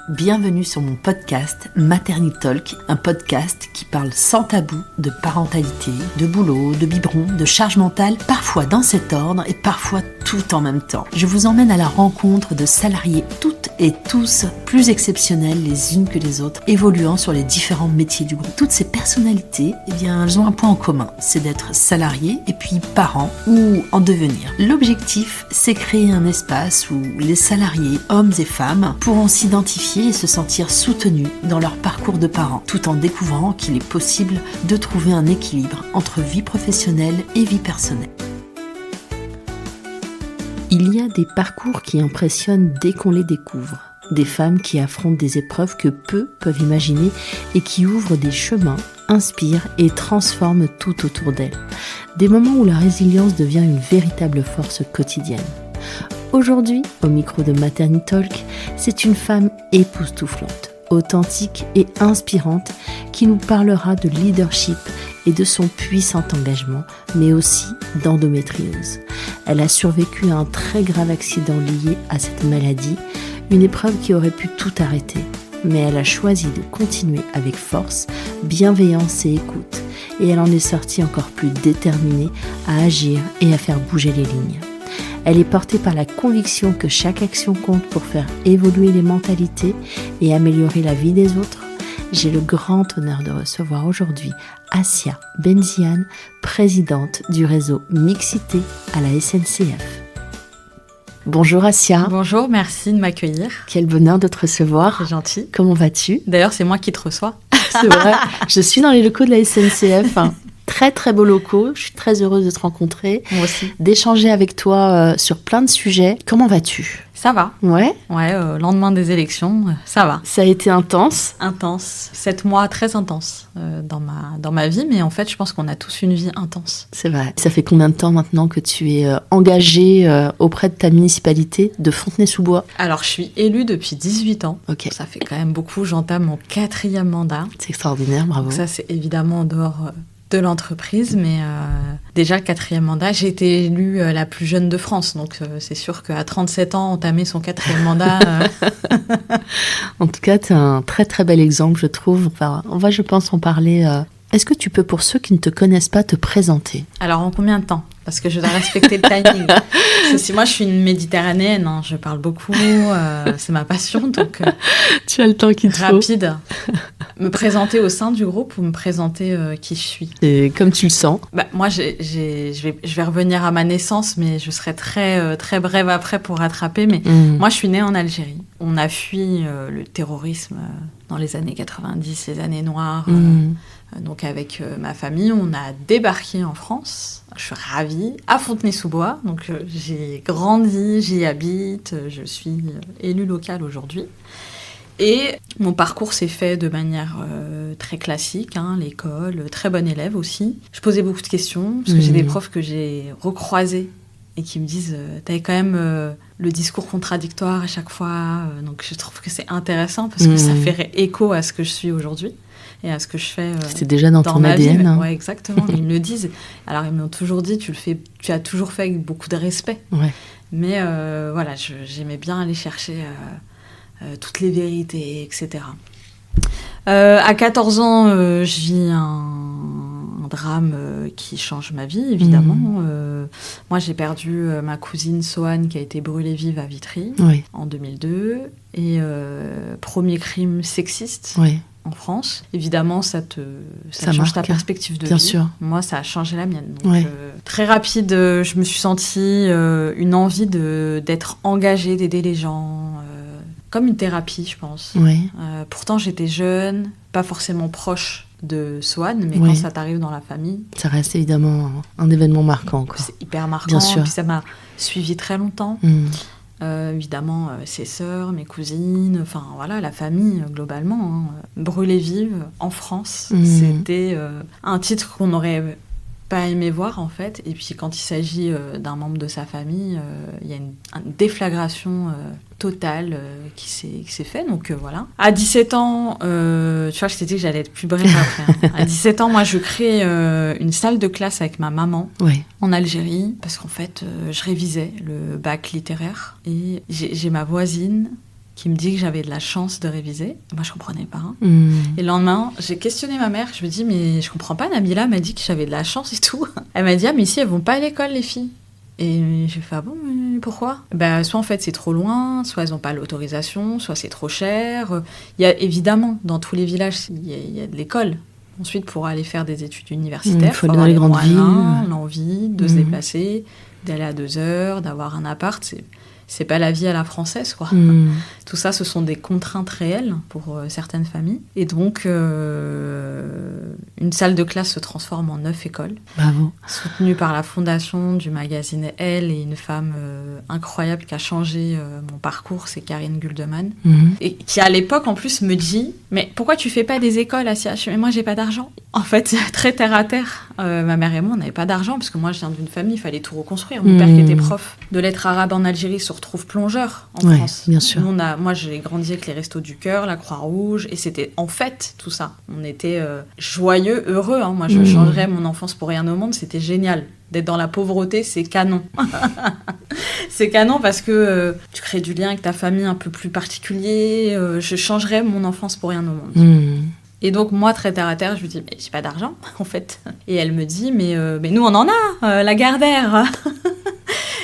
bienvenue sur mon podcast Maternity Talk, un podcast qui parle sans tabou de parentalité, de boulot, de biberon, de charge mentale, parfois dans cet ordre et parfois tout en même temps. Je vous emmène à la rencontre de salariés toutes et tous plus exceptionnels les unes que les autres, évoluant sur les différents métiers du groupe. Toutes ces personnalités, elles ont un point en commun, c'est d'être salariés et puis parents ou en devenir. L'objectif, c'est créer un espace où les salariés, hommes et femmes, pourront s'identifier et se sentir soutenus dans leur parcours de parents, tout en découvrant qu'il est possible de trouver un équilibre entre vie professionnelle et vie personnelle. Il y a des parcours qui impressionnent dès qu'on les découvre. Des femmes qui affrontent des épreuves que peu peuvent imaginer et qui ouvrent des chemins, inspirent et transforment tout autour d'elles. Des moments où la résilience devient une véritable force quotidienne. Aujourd'hui, au micro de Maternity Talk, c'est une femme époustouflante, authentique et inspirante qui nous parlera de leadership et de son puissant engagement, mais aussi d'endométriose. Elle a survécu à un très grave accident lié à cette maladie, une épreuve qui aurait pu tout arrêter. Mais elle a choisi de continuer avec force, bienveillance et écoute. Et elle en est sortie encore plus déterminée à agir et à faire bouger les lignes. Elle est portée par la conviction que chaque action compte pour faire évoluer les mentalités et améliorer la vie des autres. J'ai le grand honneur de recevoir aujourd'hui Assia Benziane, présidente du réseau Mixité à la SNCF. Bonjour Assia. Bonjour, merci de m'accueillir. Quel bonheur de te recevoir. C'est gentil. Comment vas-tu ? D'ailleurs, c'est moi qui te reçois. C'est vrai, je suis dans les locaux de la SNCF. Très très beaux locaux, je suis très heureuse de te rencontrer. Moi aussi. D'échanger avec toi sur plein de sujets. Comment vas-tu ? Ça va. Ouais. Ouais, lendemain des élections, ça va. Ça a été intense. Intense. 7 mois très intenses dans ma vie, mais en fait, je pense qu'on a tous une vie intense. C'est vrai. Ça fait combien de temps maintenant que tu es engagée auprès de ta municipalité de Fontenay-sous-Bois ? Alors, je suis élue depuis 18 ans. Ok. Ça fait quand même beaucoup. J'entame mon 4e mandat. C'est extraordinaire, bravo. Donc ça, c'est évidemment en dehors de l'entreprise, mais déjà le 4e mandat, j'ai été élue la plus jeune de France, donc c'est sûr qu'à 37 ans, entamer son 4e mandat... En tout cas, tu es un très très bel exemple, je trouve. Enfin, on va, je pense, en parler. Est-ce que tu peux, pour ceux qui ne te connaissent pas, te présenter ? Alors, en combien de temps ? Parce que je dois respecter le timing. Si moi, je suis une méditerranéenne, hein, je parle beaucoup, c'est ma passion, donc... tu as le temps qu'il te faut. Rapide. Me présenter au sein du groupe ou me présenter qui je suis ? Et comme tu le sens. Moi, je vais revenir à ma naissance, mais je serai très, très brève après pour rattraper. Mais moi, je suis née en Algérie. On a fui le terrorisme dans les années 90, les années noires. Donc avec ma famille, on a débarqué en France. Je suis ravie, à Fontenay-sous-Bois. Donc j'ai grandi, j'y habite, je suis élue locale aujourd'hui. Et mon parcours s'est fait de manière très classique, hein, l'école, très bonne élève aussi. Je posais beaucoup de questions, parce que j'ai des profs que j'ai recroisés et qui me disent « T'avais quand même le discours contradictoire à chaque fois. » Donc je trouve que c'est intéressant, parce que ça fait écho à ce que je suis aujourd'hui. Et à ce que je fais c'était déjà dans ton ADN. Hein. Oui, exactement. Ils me le disent. Alors, ils m'ont toujours dit, tu as toujours fait avec beaucoup de respect. Ouais. Mais voilà, j'aimais bien aller chercher toutes les vérités, etc. À 14 ans, je vis un drame qui change ma vie, évidemment. Moi, j'ai perdu ma cousine Soane qui a été brûlée vive à Vitry en 2002. Et premier crime sexiste. En France. Évidemment, ça change ta perspective de vie. Bien sûr. Moi, ça a changé la mienne. Donc, très rapide, je me suis sentie une envie d'être engagée, d'aider les gens, comme une thérapie, je pense. Pourtant, j'étais jeune, pas forcément proche de Soane, mais quand ça t'arrive dans la famille... Ça reste évidemment un événement marquant, quoi. C'est hyper marquant. Bien sûr. Puis ça m'a suivi très longtemps. Évidemment, ses sœurs, mes cousines, enfin voilà, la famille globalement. Brûlée vive en France, c'était un titre qu'on n'aurait pas aimé voir en fait. Et puis quand il s'agit d'un membre de sa famille, il y a une déflagration totale qui s'est faite. Donc voilà. À 17 ans, tu vois, je t'ai dit que j'allais être plus brève après. À 17 ans, moi, je crée une salle de classe avec ma maman en Algérie parce qu'en fait, je révisais le bac littéraire et j'ai ma voisine qui me dit que j'avais de la chance de réviser. Moi, je comprenais pas. Hein. Et le lendemain, j'ai questionné ma mère. Je me dis, mais je comprends pas, Nabila m'a dit que j'avais de la chance et tout. Elle m'a dit, ah, mais ici, elles vont pas à l'école, les filles. Et j'ai fait, ah bon, mais pourquoi ? Soit en fait c'est trop loin, soit elles n'ont pas l'autorisation, soit c'est trop cher. Il y a évidemment, dans tous les villages, il y a de l'école. Ensuite, pour aller faire des études universitaires, il faut aller dans les grandes villes. L'envie de se déplacer, d'aller à 2 heures, d'avoir un appart, c'est pas la vie à la française, quoi. Tout ça, ce sont des contraintes réelles pour certaines familles. Et donc, une salle de classe se transforme en 9 écoles. Bravo. Soutenue par la fondation du magazine Elle et une femme incroyable qui a changé mon parcours, c'est Karine Guldemann. Et qui, à l'époque, en plus, me dit « Mais pourquoi tu fais pas des écoles à CH ? Mais moi, j'ai pas d'argent. » En fait, très terre à terre, ma mère et moi, on n'avait pas d'argent parce que moi, je viens d'une famille, il fallait tout reconstruire. Mon père, qui était prof de lettres arabes en Algérie, se retrouve plongeur en France. Bien sûr. Moi, j'ai grandi avec les Restos du Cœur, la Croix-Rouge, et c'était en fait tout ça. On était joyeux, heureux. Hein. Moi, je changerais mon enfance pour rien au monde. C'était génial. D'être dans la pauvreté, c'est canon. C'est canon parce que tu crées du lien avec ta famille un peu plus particulier. Je changerais mon enfance pour rien au monde. Et donc, moi, très terre à terre, je lui dis, mais j'ai pas d'argent, en fait. Et elle me dit, mais nous, on en a, la Gardère.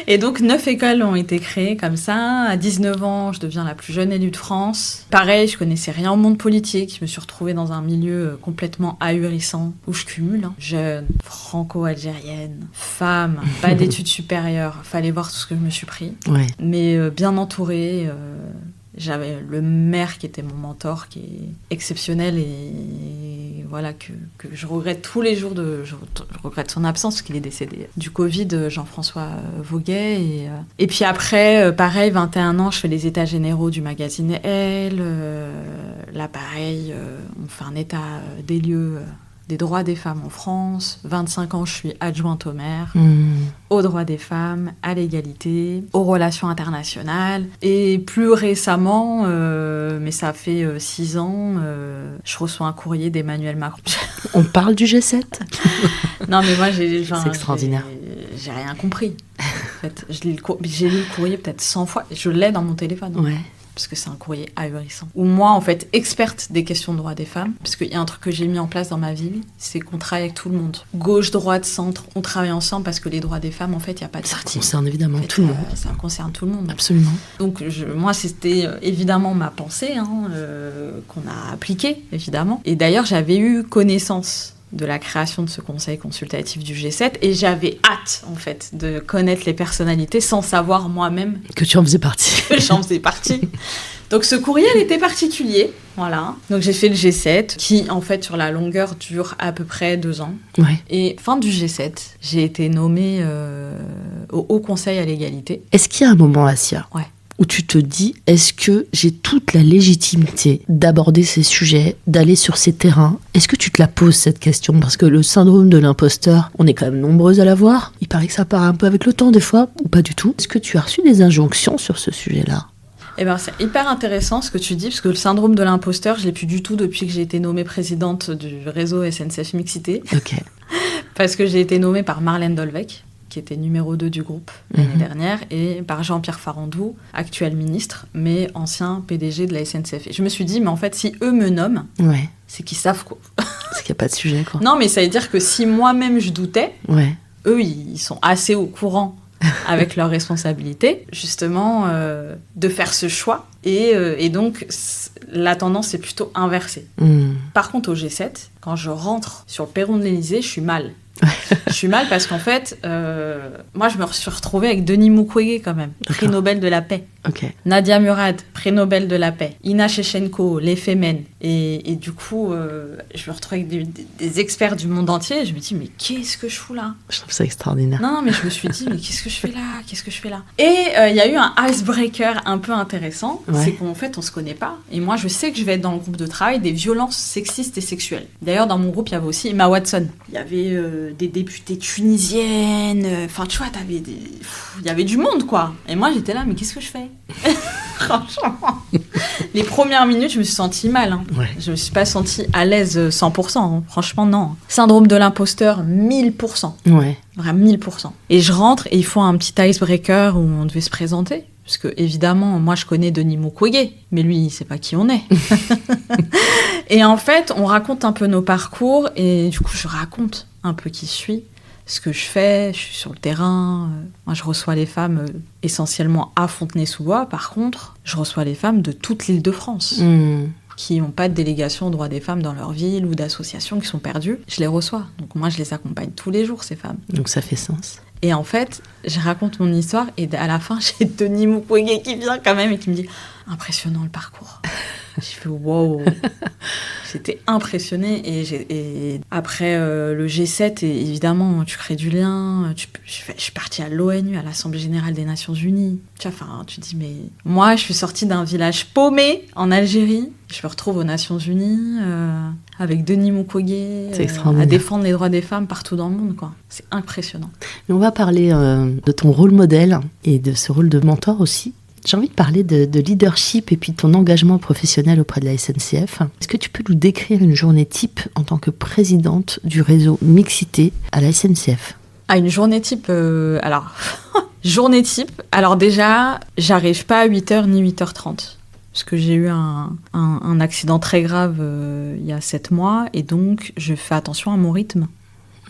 Et donc, 9 écoles ont été créées comme ça. À 19 ans, je deviens la plus jeune élue de France. Pareil, je connaissais rien au monde politique. Je me suis retrouvée dans un milieu complètement ahurissant, où je cumule. Hein. Jeune, franco-algérienne, femme, pas d'études supérieures. Fallait voir tout ce que je me suis pris. Ouais. Mais bien entourée. J'avais le maire qui était mon mentor, qui est exceptionnel et voilà, que je regrette tous les jours. Je regrette son absence parce qu'il est décédé du Covid, Jean-François Voguet. Et puis après, pareil, 21 ans, je fais les états généraux du magazine Elle. Là, pareil, on fait un état des lieux des droits des femmes en France. 25 ans, je suis adjointe au maire, aux droits des femmes, à l'égalité, aux relations internationales. Et plus récemment, mais ça fait 6 ans, je reçois un courrier d'Emmanuel Macron. On parle du G7 ? Non, mais moi, c'est extraordinaire. J'ai rien compris. En fait, j'ai lu le courrier peut-être 100 fois. Je l'ai dans mon téléphone. Ouais. Parce que c'est un courrier ahurissant. Ou moi, en fait, experte des questions de droits des femmes, parce qu'il y a un truc que j'ai mis en place dans ma vie, c'est qu'on travaille avec tout le monde. Gauche, droite, centre, on travaille ensemble parce que les droits des femmes, en fait, il n'y a pas de parti. Ça concerne évidemment tout le monde. Ça concerne tout le monde. Absolument. Donc, moi, c'était évidemment ma pensée, qu'on a appliquée, évidemment. Et d'ailleurs, j'avais eu connaissance de la création de ce conseil consultatif du G7 et j'avais hâte en fait de connaître les personnalités sans savoir moi-même que tu en faisais partie. Que j'en faisais partie. Donc ce courriel était particulier, voilà. Donc j'ai fait le G7 qui en fait sur la longueur dure à peu près 2 ans. Ouais. Et fin du G7, j'ai été nommée au Haut Conseil à l'égalité. Est-ce qu'il y a un moment, Assia, où tu te dis, est-ce que j'ai toute la légitimité d'aborder ces sujets, d'aller sur ces terrains ? Est-ce que tu te la poses, cette question ? Parce que le syndrome de l'imposteur, on est quand même nombreuses à l'avoir. Il paraît que ça part un peu avec le temps, des fois, ou pas du tout. Est-ce que tu as reçu des injonctions sur ce sujet-là ? Eh ben, c'est hyper intéressant ce que tu dis, parce que le syndrome de l'imposteur, je ne l'ai plus du tout depuis que j'ai été nommée présidente du réseau SNCF Mixité. Ok. Parce que j'ai été nommée par Marlène Dolvec, qui était numéro 2 du groupe l'année dernière, et par Jean-Pierre Farandou, actuel ministre, mais ancien PDG de la SNCF. Et je me suis dit, mais en fait, si eux me nomment, c'est qu'ils savent quoi. C'est qu'il n'y a pas de sujet, quoi. Non, mais ça veut dire que si moi-même je doutais, eux, ils sont assez au courant avec leurs responsabilités, justement, de faire ce choix. Et donc, la tendance est plutôt inversée. Par contre, au G7, quand je rentre sur le perron de l'Élysée, je suis mal. Je suis mal parce qu'en fait, moi, je me suis retrouvée avec Denis Mukwege quand même, prix Nobel de la paix. Okay. Nadia Murad, prix Nobel de la paix. Ina Shevchenko, les Femen. Et du coup, je me retrouve avec des experts du monde entier. Et je me dis, mais qu'est-ce que je fous là ? Je trouve ça extraordinaire. Non, mais je me suis dit, mais qu'est-ce que je fais là ? Et il y a eu un icebreaker un peu intéressant. C'est qu'en fait, on se connaît pas. Et moi, je sais que je vais être dans le groupe de travail des violences sexistes et sexuelles. D'ailleurs, dans mon groupe, il y avait aussi Emma Watson. Il y avait des députées tunisiennes. Enfin, tu vois, il y avait du monde, quoi. Et moi, j'étais là, mais qu'est-ce que je fais ? Franchement, les premières minutes, je me suis sentie mal. Je me suis pas sentie à l'aise 100%. Franchement, non. Syndrome de l'imposteur, 1000%. Vraiment 1000%. Et je rentre et il faut un petit icebreaker où on devait se présenter. Parce que, évidemment, moi, je connais Denis Mukwege, mais lui, il ne sait pas qui on est. Et en fait, on raconte un peu nos parcours, et du coup, je raconte un peu qui je suis, ce que je fais, je suis sur le terrain. Moi, je reçois les femmes essentiellement à Fontenay-sous-Bois. Par contre, je reçois les femmes de toute l'Île-de-France. Qui n'ont pas de délégation aux droits des femmes dans leur ville ou d'associations qui sont perdues. Je les reçois. Donc moi, je les accompagne tous les jours, ces femmes. Donc ça fait sens. Et en fait, je raconte mon histoire et à la fin, j'ai Denis Mukwege qui vient quand même et qui me dit « Impressionnant le parcours ». J'ai fait « Wow ». J'étais impressionnée et après le G7, et évidemment, tu crées du lien. Je suis partie à l'ONU, à l'Assemblée Générale des Nations Unies. Tu te dis, mais moi, je suis sortie d'un village paumé en Algérie. Je me retrouve aux Nations Unies avec Denis Mukwege à défendre les droits des femmes partout dans le monde, quoi. C'est impressionnant. Mais on va parler de ton rôle modèle et de ce rôle de mentor aussi. J'ai envie de parler de leadership et puis de ton engagement professionnel auprès de la SNCF. Est-ce que tu peux nous décrire une journée type en tant que présidente du réseau Mixité à la SNCF ? Une journée type, journée type, alors déjà, j'arrive pas à 8h ni 8h30. Parce que j'ai eu un accident très grave il y a 7 mois, et donc je fais attention à mon rythme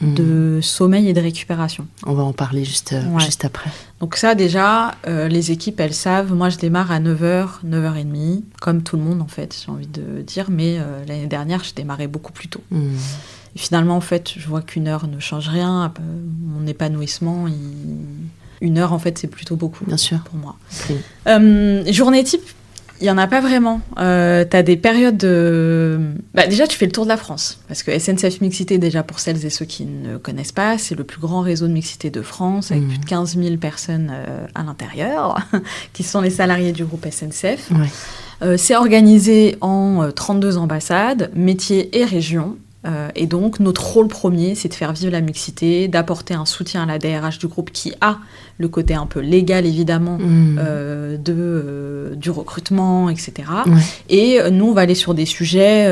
de sommeil et de récupération. On va en parler juste après. Donc ça déjà, les équipes, elles savent. Moi, je démarre à 9h, 9h30, comme tout le monde en fait, j'ai envie de dire. Mais l'année dernière, je démarrais beaucoup plus tôt. Et finalement, en fait, je vois qu'une heure ne change rien. Mon épanouissement, une heure, en fait, c'est plutôt beaucoup. Bien sûr. Pour moi. Journée type, il n'y en a pas vraiment. Tu as des périodes de... déjà, tu fais le tour de la France. Parce que SNCF Mixité, déjà, pour celles et ceux qui ne connaissent pas, c'est le plus grand réseau de mixité de France, avec plus de 15 000 personnes à l'intérieur, qui sont les salariés du groupe SNCF. Ouais. C'est organisé en 32 ambassades, métiers et régions. Et donc, notre rôle premier, c'est de faire vivre la mixité, d'apporter un soutien à la DRH du groupe qui a le côté un peu légal, évidemment, du recrutement, etc. Ouais. Et nous, on va aller sur des sujets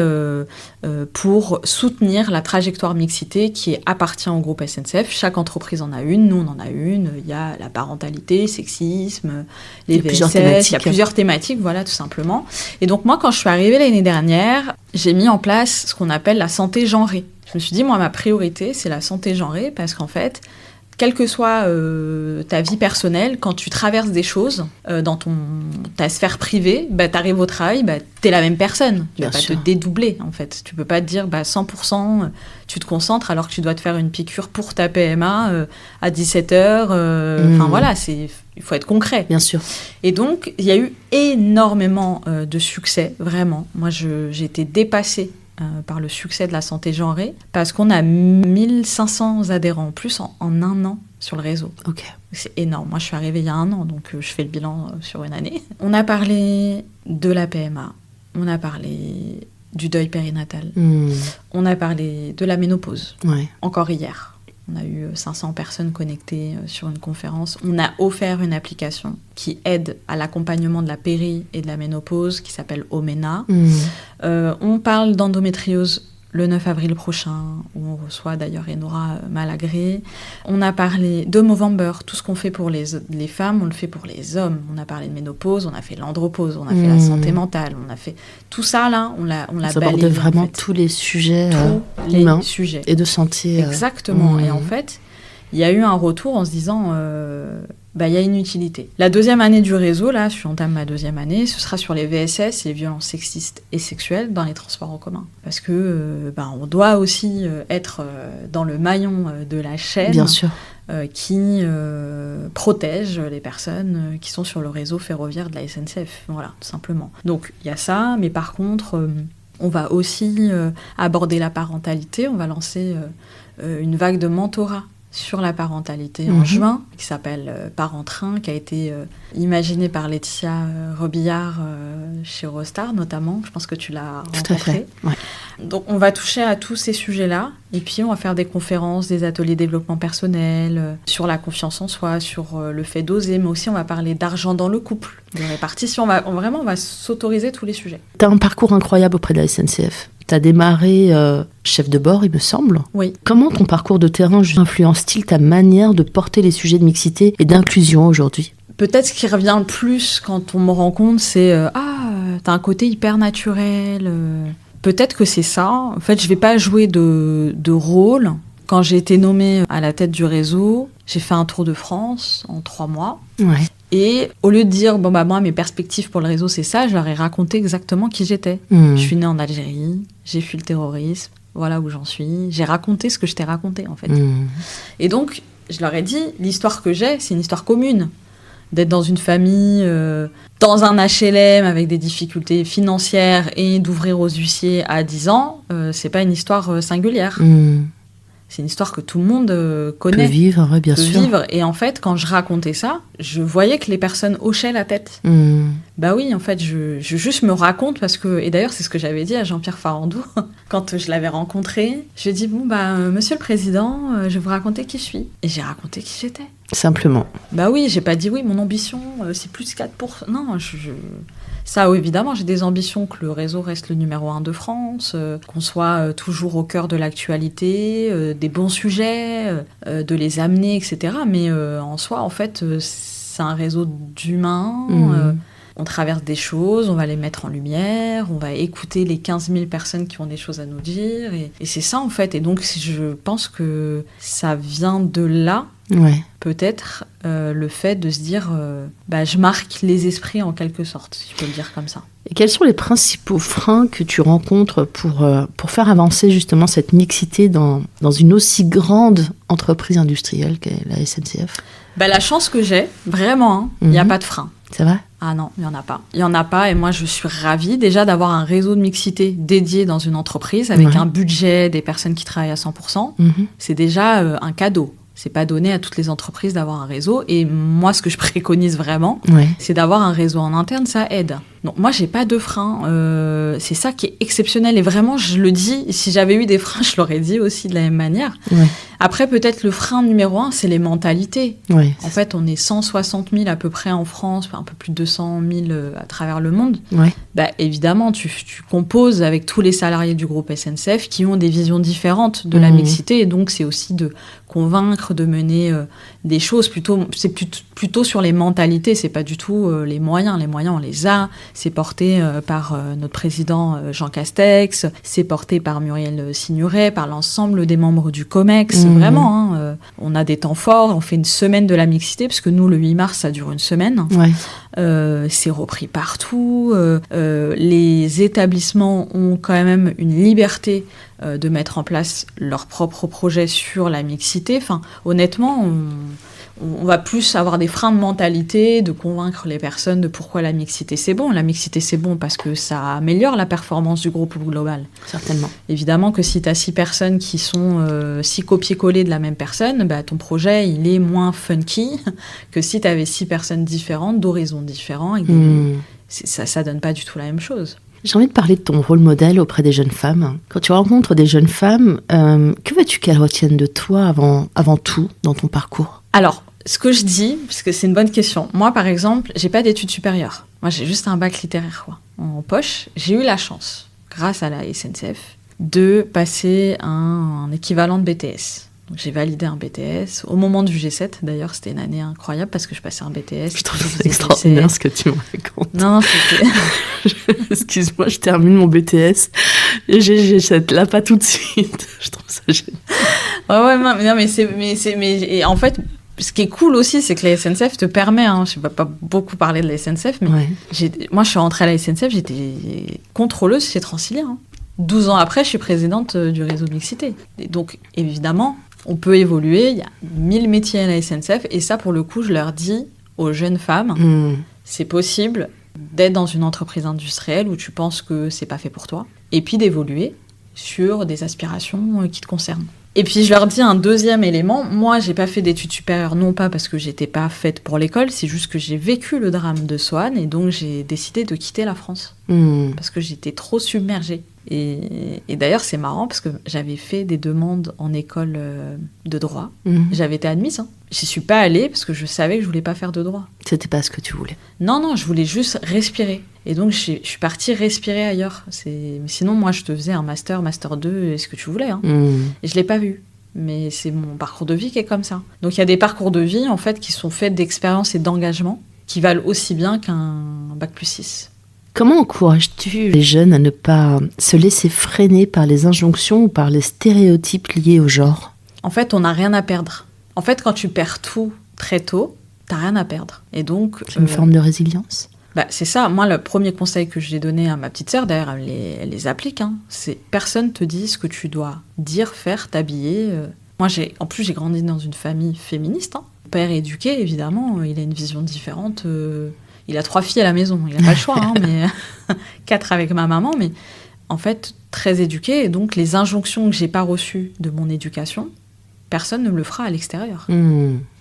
pour soutenir la trajectoire mixité qui appartient au groupe SNCF. Chaque entreprise en a une, nous, on en a une. Il y a la parentalité, sexisme, les VSS, il y a plusieurs thématiques, voilà, tout simplement. Et donc, moi, quand je suis arrivée l'année dernière, j'ai mis en place ce qu'on appelle la santé genrée. Je me suis dit, moi, ma priorité, c'est la santé genrée, parce qu'en fait, quelle que soit ta vie personnelle, quand tu traverses des choses dans ta sphère privée, t'arrives au travail, t'es la même personne. Tu vas pas te dédoubler, en fait. Tu peux pas te dire 100%, tu te concentres alors que tu dois te faire une piqûre pour ta PMA à 17h. Enfin, voilà, il faut être concret. Bien sûr. Et donc, il y a eu énormément de succès, vraiment. Moi, j'ai été dépassée par le succès de la santé genrée, parce qu'on a 1500 adhérents en plus en un an sur le réseau. Ok. C'est énorme. Moi, je suis arrivée il y a un an, donc je fais le bilan sur une année. On a parlé de la PMA, on a parlé du deuil périnatal, on a parlé de la ménopause, encore hier. On a eu 500 personnes connectées sur une conférence. On a offert une application qui aide à l'accompagnement de la péri et de la ménopause, qui s'appelle Omena. On parle d'endométriose le 9 avril prochain, où on reçoit d'ailleurs Enora Malagré. On a parlé de Movember, tout ce qu'on fait pour les femmes, on le fait pour les hommes. On a parlé de ménopause, on a fait l'andropause, on a fait la santé mentale, on a fait tout ça là, on l'a balayé. Ça aborde vraiment en fait tous les sujets humains sujets. Et de santé. Exactement. Et en fait, il y a eu un retour en se disant... il y a une utilité. La deuxième année du réseau, là, je entame ma deuxième année, ce sera sur les VSS, les violences sexistes et sexuelles dans les transports en commun. Parce que on doit aussi être dans le maillon de la chaîne. Bien sûr. Qui protège les personnes qui sont sur le réseau ferroviaire de la SNCF. Voilà, tout simplement. Donc, il y a ça, mais par contre, on va aussi aborder la parentalité. On va lancer une vague de mentorat sur la parentalité en juin, qui s'appelle Parentrain, qui a été imaginé par Laetitia Robillard chez Eurostar notamment. Je pense que tu l'as rencontrée. Tout à fait, ouais. Donc on va toucher à tous ces sujets-là, et puis on va faire des conférences, des ateliers développement personnel, sur la confiance en soi, sur le fait d'oser, mais aussi on va parler d'argent dans le couple, de répartition, on va s'autoriser tous les sujets. Tu as un parcours incroyable auprès de la SNCF. Tu as démarré chef de bord, il me semble. Oui. Comment ton parcours de terrain influence-t-il ta manière de porter les sujets de mixité et d'inclusion aujourd'hui ? peut-être ce qui revient le plus quand on me rencontre, c'est t'as un côté hyper naturel. Peut-être que c'est ça. En fait, je vais pas jouer de rôle. Quand j'ai été nommée à la tête du réseau, j'ai fait un tour de France en 3 mois. Ouais. Et au lieu de dire, moi, mes perspectives pour le réseau, c'est ça, je leur ai raconté exactement qui j'étais. Je suis née en Algérie, j'ai fui le terrorisme, voilà où j'en suis. J'ai raconté ce que je t'ai raconté, en fait. Et donc, je leur ai dit, l'histoire que j'ai, c'est une histoire commune. D'être dans une famille, dans un HLM avec des difficultés financières et d'ouvrir aux huissiers à 10 ans, c'est pas une histoire singulière. C'est une histoire que tout le monde connaît. Peut vivre, bien sûr. Vivre. Et en fait, quand je racontais ça, je voyais que les personnes hochaient la tête. Bah oui, en fait, je juste me raconte parce que... Et d'ailleurs, c'est ce que j'avais dit à Jean-Pierre Farandou quand je l'avais rencontré. Je lui ai dit, monsieur le Président, je vais vous raconter qui je suis. Et j'ai raconté qui j'étais. Simplement. Bah oui, j'ai pas dit, oui, mon ambition, c'est plus 4%. Non, Ça, évidemment, j'ai des ambitions que le réseau reste le numéro 1 de France, qu'on soit toujours au cœur de l'actualité, des bons sujets, de les amener, etc. Mais en soi, en fait, c'est un réseau d'humains. On traverse des choses, on va les mettre en lumière, on va écouter les 15 000 personnes qui ont des choses à nous dire. Et c'est ça, en fait. Et donc, je pense que ça vient de là, peut-être, le fait de se dire je marque les esprits en quelque sorte, si je peux le dire comme ça. Et quels sont les principaux freins que tu rencontres pour faire avancer justement cette mixité dans une aussi grande entreprise industrielle qu'est la SNCF ? La chance que j'ai, vraiment, il n'y a pas de frein. C'est vrai ? Ah non, il n'y en a pas. Il n'y en a pas et moi je suis ravie déjà d'avoir un réseau de mixité dédié dans une entreprise avec un budget, des personnes qui travaillent à 100%. C'est déjà un cadeau. C'est pas donné à toutes les entreprises d'avoir un réseau. Et moi, ce que je préconise vraiment, c'est d'avoir un réseau en interne, ça aide. Donc moi, j'ai pas de frein. C'est ça qui est exceptionnel. Et vraiment, je le dis, si j'avais eu des freins, je l'aurais dit aussi de la même manière. Après, peut-être le frein numéro 1, c'est les mentalités. En fait, on est 160 000 à peu près en France, un peu plus de 200 000 à travers le monde. Évidemment, tu composes avec tous les salariés du groupe SNCF qui ont des visions différentes de la mixité. Et donc, c'est aussi de convaincre, de mener des choses. C'est plutôt sur les mentalités, c'est pas du tout les moyens. Les moyens, on les a. C'est porté par notre président Jean Castex, c'est porté par Muriel Signoret, par l'ensemble des membres du COMEX. Vraiment, on a des temps forts, on fait une semaine de la mixité, parce que nous, le 8 mars, ça dure une semaine. C'est repris partout. Les établissements ont quand même une liberté de mettre en place leur propre projet sur la mixité. Enfin, honnêtement, on va plus avoir des freins de mentalité, de convaincre les personnes de pourquoi la mixité c'est bon. La mixité c'est bon parce que ça améliore la performance du groupe global. Certainement. Évidemment que si tu as 6 personnes qui sont 6 copier-coller de la même personne, ton projet il est moins funky que si tu avais 6 personnes différentes, d'horizons différents. Et ça donne pas du tout la même chose. J'ai envie de parler de ton rôle modèle auprès des jeunes femmes. Quand tu rencontres des jeunes femmes, que veux-tu qu'elles retiennent de toi avant tout dans ton parcours ? Alors, ce que je dis, parce que c'est une bonne question. Moi, par exemple, j'ai pas d'études supérieures. Moi, j'ai juste un bac littéraire en poche. J'ai eu la chance, grâce à la SNCF, de passer un équivalent de BTS. Donc, j'ai validé un BTS. Au moment du G7, d'ailleurs, c'était une année incroyable parce que je passais un BTS. Je trouve ça extraordinaire ce que tu me racontes. Non, c'était... Excuse-moi, je termine mon BTS et j'ai G7. Là, pas tout de suite. Je trouve ça génial. Mais en fait, ce qui est cool aussi, c'est que la SNCF te permet, je ne vais pas beaucoup parler de la SNCF, mais moi, je suis rentrée à la SNCF, j'étais contrôleuse chez Transilien. 12 ans après, je suis présidente du réseau de mixité. Et donc, évidemment, on peut évoluer, il y a 1000 métiers à la SNCF, et ça, pour le coup, je leur dis aux jeunes femmes, c'est possible d'être dans une entreprise industrielle où tu penses que c'est pas fait pour toi, et puis d'évoluer sur des aspirations qui te concernent. Et puis je leur dis un deuxième élément, moi j'ai pas fait d'études supérieures, non pas parce que j'étais pas faite pour l'école, c'est juste que j'ai vécu le drame de Soane et donc j'ai décidé de quitter la France, parce que j'étais trop submergée. Et d'ailleurs c'est marrant parce que j'avais fait des demandes en école de droit, j'avais été admise, J'y suis pas allée parce que je savais que je voulais pas faire de droit. C'était pas ce que tu voulais. Non, je voulais juste respirer. Et donc, je suis partie respirer ailleurs. Mais sinon, moi, je te faisais un master 2, ce que tu voulais. Et je l'ai pas vu. mais c'est mon parcours de vie qui est comme ça. Donc il y a des parcours de vie en fait qui sont faits d'expérience et d'engagement qui valent aussi bien qu'un bac+6. Comment encourages-tu les jeunes à ne pas se laisser freiner par les injonctions ou par les stéréotypes liés au genre ? En fait, on n'a rien à perdre. En fait, quand tu perds tout très tôt, t'as rien à perdre. Et donc, c'est une forme de résilience. C'est ça. Moi, le premier conseil que j'ai donné à ma petite sœur, d'ailleurs, elle les applique, c'est personne te dit ce que tu dois dire, faire, t'habiller. Moi, en plus, j'ai grandi dans une famille féministe. Mon père est éduqué, évidemment. Il a une vision différente. Il a 3 filles à la maison. Il n'a pas le choix, mais 4 avec ma maman. Mais en fait, très éduqué. Et donc, les injonctions que j'ai pas reçues de mon éducation, personne ne me le fera à l'extérieur.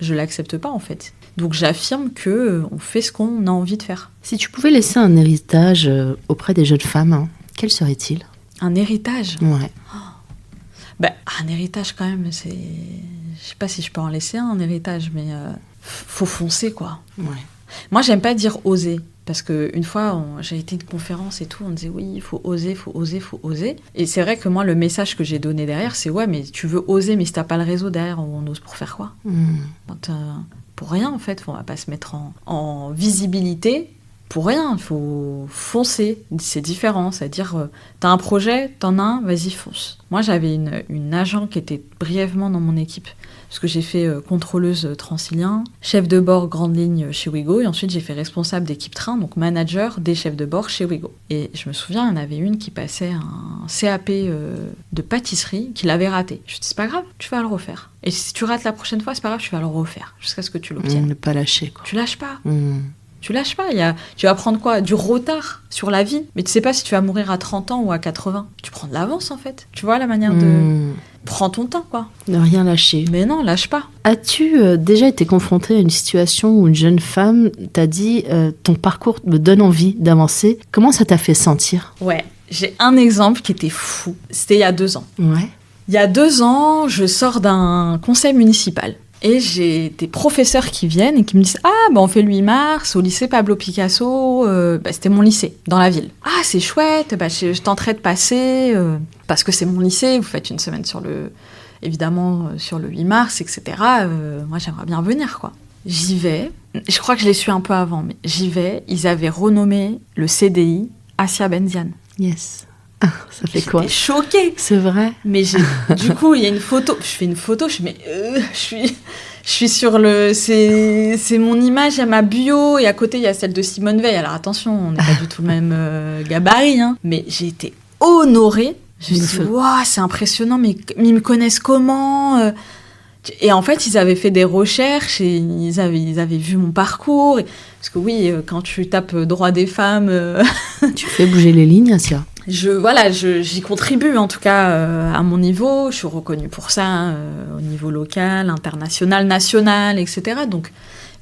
Je l'accepte pas, en fait. Donc j'affirme qu'on fait ce qu'on a envie de faire. Si tu pouvais laisser un héritage auprès des jeunes femmes, quel serait-il ? Un héritage ? Ouais. Un héritage quand même, c'est... Je sais pas si je peux en laisser un héritage, mais faut foncer, quoi. Ouais. Moi, j'aime pas dire oser. Parce qu'une fois, j'ai été à une conférence et tout, on disait oui, il faut oser, il faut oser, il faut oser. Et c'est vrai que moi, le message que j'ai donné derrière, c'est ouais, mais tu veux oser, mais si t'as pas le réseau derrière, on ose pour faire quoi ? Pour rien, en fait. On va pas se mettre en visibilité pour rien. Il faut foncer. C'est différent. C'est-à-dire, t'as un projet, t'en as un, vas-y, fonce. Moi, j'avais une agent qui était brièvement dans mon équipe. Parce que j'ai fait contrôleuse Transilien, chef de bord grande ligne chez Ouigo, et ensuite j'ai fait responsable d'équipe train, donc manager des chefs de bord chez Ouigo. Et je me souviens, il y en avait une qui passait un CAP de pâtisserie, qui l'avait raté. Je lui ai dit, c'est pas grave, tu vas le refaire. Et si tu rates la prochaine fois, c'est pas grave, tu vas le refaire, jusqu'à ce que tu l'obtiennes. Ne pas lâcher, quoi. Tu lâches pas. Tu lâches pas. Tu vas prendre quoi ? Du retard sur la vie. Mais tu sais pas si tu vas mourir à 30 ans ou à 80. Tu prends de l'avance, en fait. Tu vois la manière de... Prends ton temps, quoi. Ne rien lâcher. Mais non, lâche pas. As-tu déjà été confrontée à une situation où une jeune femme t'a dit ton parcours me donne envie d'avancer ? Comment ça t'a fait sentir ? Ouais, j'ai un exemple qui était fou. C'était il y a 2 ans. Ouais. Il y a 2 ans, je sors d'un conseil municipal. Et j'ai des professeurs qui viennent et qui me disent « Ah, on fait le 8 mars au lycée Pablo Picasso. C'était mon lycée, dans la ville. « Ah, c'est chouette, je tenterai de passer parce que c'est mon lycée. Vous faites une semaine sur le 8 mars, etc. Moi, j'aimerais bien venir, quoi. » J'y vais. Je crois que je l'ai su un peu avant, mais j'y vais. Ils avaient renommé le CDI Assia Benziane. Yes. Ah, ça fait quoi ? J'étais choquée. C'est vrai. Mais du coup, il y a une photo. Je fais une photo. Je suis sur le. C'est mon image, il y a ma bio et à côté il y a celle de Simone Veil. Alors attention, on n'est pas du tout le même gabarit, Mais j'ai été honorée. Je me suis dit, waouh, c'est impressionnant. Mais ils me connaissent comment ? Et en fait, ils avaient fait des recherches et ils avaient vu mon parcours. Parce que oui, quand tu tapes droit des femmes, tu fais bouger les lignes, Assia. J'y contribue en tout cas à mon niveau. Je suis reconnue pour ça au niveau local, international, national, etc. Donc,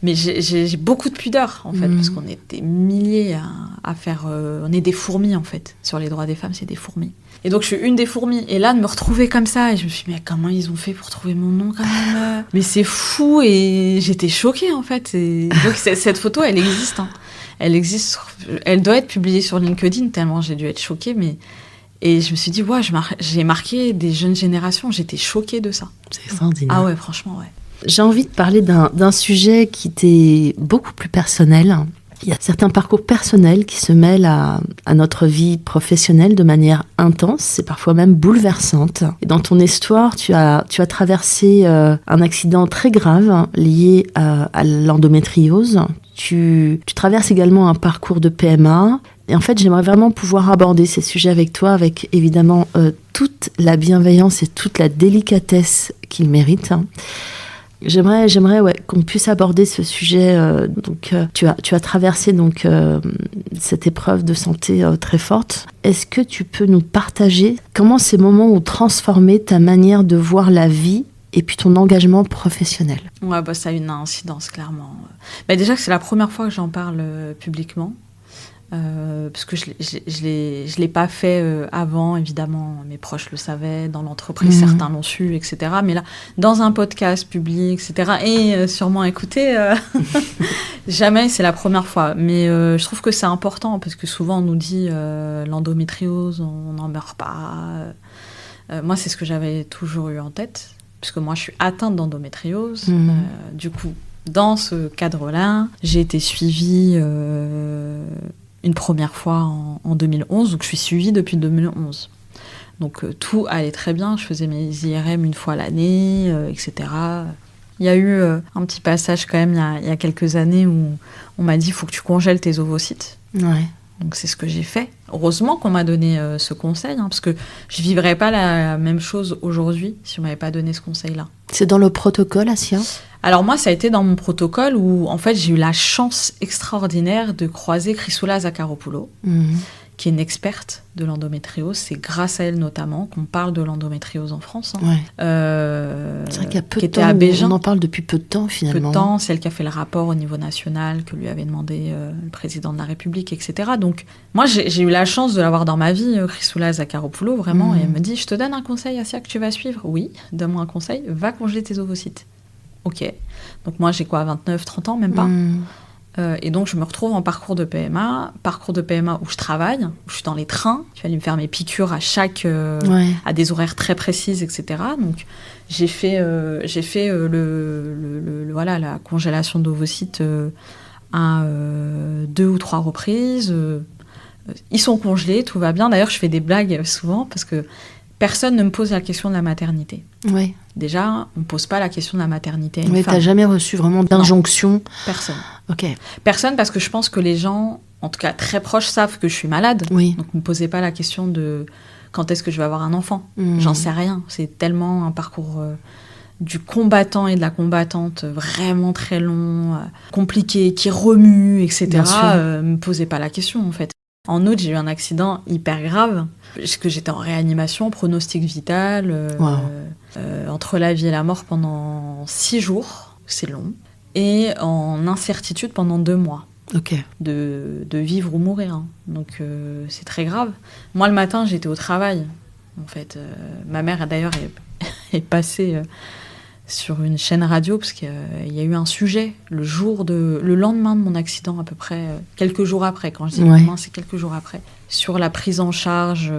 mais j'ai beaucoup de pudeur en fait, parce qu'on est des milliers à faire. On est des fourmis en fait. Sur les droits des femmes, c'est des fourmis. Et donc je suis une des fourmis. Et là, de me retrouver comme ça, et je me suis dit, mais comment ils ont fait pour trouver mon nom quand même ? Mais c'est fou, et j'étais choquée en fait. Et donc cette photo, elle existe. Elle existe, elle doit être publiée sur LinkedIn, tellement j'ai dû être choquée. Et je me suis dit, ouais, j'ai marqué des jeunes générations, j'étais choquée de ça. C'est extraordinaire. Ah ouais, franchement, ouais. J'ai envie de parler d'un sujet qui était beaucoup plus personnel. Il y a certains parcours personnels qui se mêlent à notre vie professionnelle de manière intense, c'est parfois même bouleversante. Et dans ton histoire, tu as traversé un accident très grave lié à l'endométriose. Tu traverses également un parcours de PMA. Et en fait, j'aimerais vraiment pouvoir aborder ces sujets avec toi, avec évidemment toute la bienveillance et toute la délicatesse qu'ils méritent. J'aimerais qu'on puisse aborder ce sujet. Tu as traversé cette épreuve de santé très forte. Est-ce que tu peux nous partager comment ces moments ont transformé ta manière de voir la vie et puis ton engagement professionnel ? Ouais, ça a une incidence, clairement. Déjà que c'est la première fois que j'en parle publiquement. Parce que je l'ai pas fait avant, évidemment, mes proches le savaient, dans l'entreprise, certains l'ont su, etc. Mais là, dans un podcast public, etc., et sûrement écouté, jamais, c'est la première fois. Mais je trouve que c'est important, parce que souvent on nous dit l'endométriose, on n'en meurt pas. Moi, c'est ce que j'avais toujours eu en tête. puisque moi je suis atteinte d'endométriose. Du coup, dans ce cadre-là, j'ai été suivie une première fois en 2011, donc je suis suivie depuis 2011. Donc tout allait très bien, je faisais mes IRM une fois l'année, etc. Il y a eu un petit passage quand même il y a quelques années où on m'a dit « il faut que tu congèles tes ovocytes ». Ouais. Donc c'est ce que j'ai fait. Heureusement qu'on m'a donné ce conseil, parce que je ne vivrais pas la même chose aujourd'hui si on ne m'avait pas donné ce conseil-là. C'est dans le protocole, Assia ? Alors moi, ça a été dans mon protocole où en fait j'ai eu la chance extraordinaire de croiser Chrysoula Zakharopoulou, qui est une experte de l'endométriose. C'est grâce à elle notamment qu'on parle de l'endométriose en France. Ouais. C'est vrai qu'il y a peu de temps, à Bégin. On en parle depuis peu de temps finalement. Peu de temps, c'est elle qui a fait le rapport au niveau national que lui avait demandé le président de la République, etc. Donc moi j'ai eu la chance de l'avoir dans ma vie, Chrysoula Zakharopoulou, vraiment, et elle me dit « je te donne un conseil, Assia, que tu vas suivre ?» « Oui, donne-moi un conseil, va congeler tes ovocytes. » Ok. Donc moi j'ai 29, 30 ans, même pas. Et donc je me retrouve en parcours de PMA où je travaille, où je suis dans les trains, je vais aller me faire mes piqûres à des horaires très précises, etc. Donc j'ai fait la congélation d'ovocytes à 2 ou 3 reprises. Ils sont congelés, tout va bien. D'ailleurs je fais des blagues souvent parce que personne ne me pose la question de la maternité. Ouais. Déjà, on ne pose pas la question de la maternité à une femme. Oui, tu n'as jamais reçu vraiment d'injonction? Non, personne. Ok. Personne, parce que je pense que les gens, en tout cas très proches, savent que je suis malade. Oui. Donc ne me posez pas la question de quand est-ce que je vais avoir un enfant. J'en sais rien. C'est tellement un parcours du combattant et de la combattante vraiment très long, compliqué, qui remue, etc. Ne me posez pas la question, en fait. En août, j'ai eu un accident hyper grave, puisque j'étais en réanimation, pronostic vital, entre la vie et la mort pendant 6 jours, c'est long, et en incertitude pendant 2 mois. Ok. De vivre ou mourir. Donc c'est très grave. Moi, le matin, j'étais au travail, en fait. Ma mère, d'ailleurs, est passée sur une chaîne radio, parce qu'il y a eu un sujet le lendemain de mon accident, à peu près, quelques jours après. Quand je dis lendemain, c'est quelques jours après. Sur la prise en charge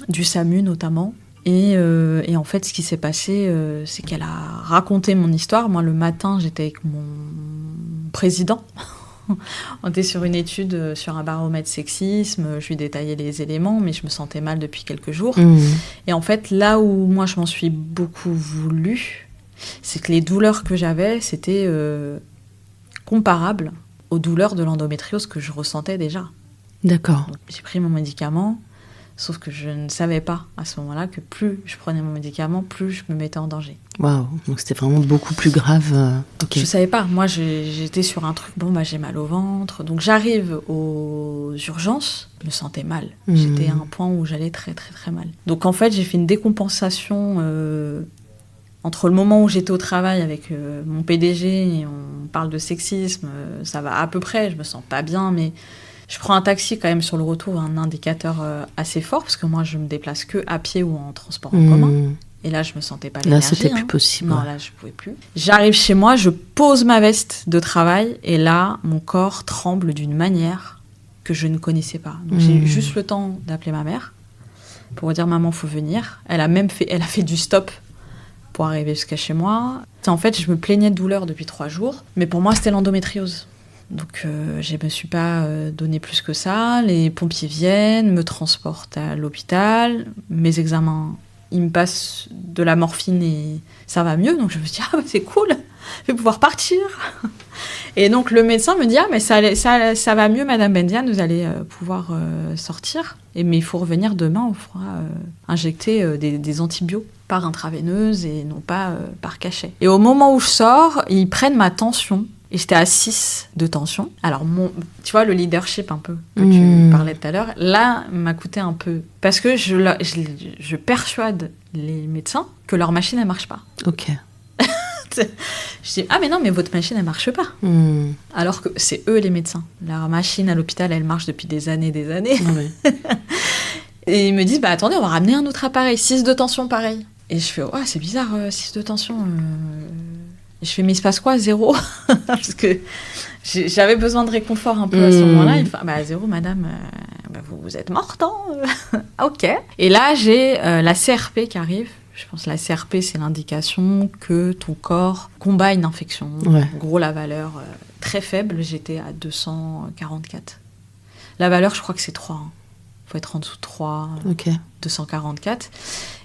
du SAMU, notamment. Et en fait, ce qui s'est passé, c'est qu'elle a raconté mon histoire. Moi, le matin, j'étais avec mon président. On était sur une étude sur un baromètre sexisme. Je lui détaillais les éléments, mais je me sentais mal depuis quelques jours. Et en fait, là où moi, je m'en suis beaucoup voulu, c'est que les douleurs que j'avais, c'était comparable aux douleurs de l'endométriose que je ressentais déjà. D'accord. Donc, j'ai pris mon médicament, sauf que je ne savais pas à ce moment-là que plus je prenais mon médicament, plus je me mettais en danger. Waouh, donc c'était vraiment beaucoup plus grave. Okay. Je savais pas. Moi, j'étais sur un truc, j'ai mal au ventre. Donc j'arrive aux urgences, je me sentais mal. J'étais à un point où j'allais très très très mal. Donc en fait, j'ai fait une décompensation entre le moment où j'étais au travail avec mon PDG, et on parle de sexisme, ça va à peu près, je me sens pas bien, mais je prends un taxi quand même sur le retour, un indicateur assez fort, parce que moi je me déplace que à pied ou en transport en commun. Et là, je me sentais pas l'énergie. Là, c'était plus possible. Non, là, je pouvais plus. J'arrive chez moi, je pose ma veste de travail, et là, mon corps tremble d'une manière que je ne connaissais pas. Donc, j'ai eu juste le temps d'appeler ma mère pour dire « Maman, faut venir ». Elle a fait du stop pour arriver jusqu'à chez moi. En fait, je me plaignais de douleur depuis 3 jours, mais pour moi, c'était l'endométriose. Donc, je me suis pas donné plus que ça. Les pompiers viennent, me transportent à l'hôpital, mes examens, ils me passent de la morphine et ça va mieux. Donc, je me dis, c'est cool, je vais pouvoir partir. Et donc, le médecin me dit, mais ça va mieux, Madame Bendiane, vous allez pouvoir sortir. Mais il faut revenir demain, on fera injecter des antibiotiques par intraveineuse et non pas par cachet. Et au moment où je sors, ils prennent ma tension. Et j'étais à 6 de tension. Alors, tu vois, le leadership un peu que tu parlais tout à l'heure, là, m'a coûté un peu. Parce que je persuade les médecins que leur machine, elle marche pas. Ok. Je dis, mais non, mais votre machine, elle marche pas. Alors que c'est eux, les médecins. La machine à l'hôpital, elle marche depuis des années. Ouais. Et ils me disent, attendez, on va ramener un autre appareil. 6 de tension, pareil. Et je fais, c'est bizarre, 6 de tension. Je fais, mais il se passe quoi, 0 Parce que j'avais besoin de réconfort un peu à ce moment-là. Il fait, 0, madame, vous êtes morte, hein Ok. Et là, j'ai la CRP qui arrive. Je pense que la CRP, c'est l'indication que ton corps combat une infection. Ouais. En gros, la valeur très faible, j'étais à 244. La valeur, je crois que c'est 3. Il faut être en dessous de 3, 244.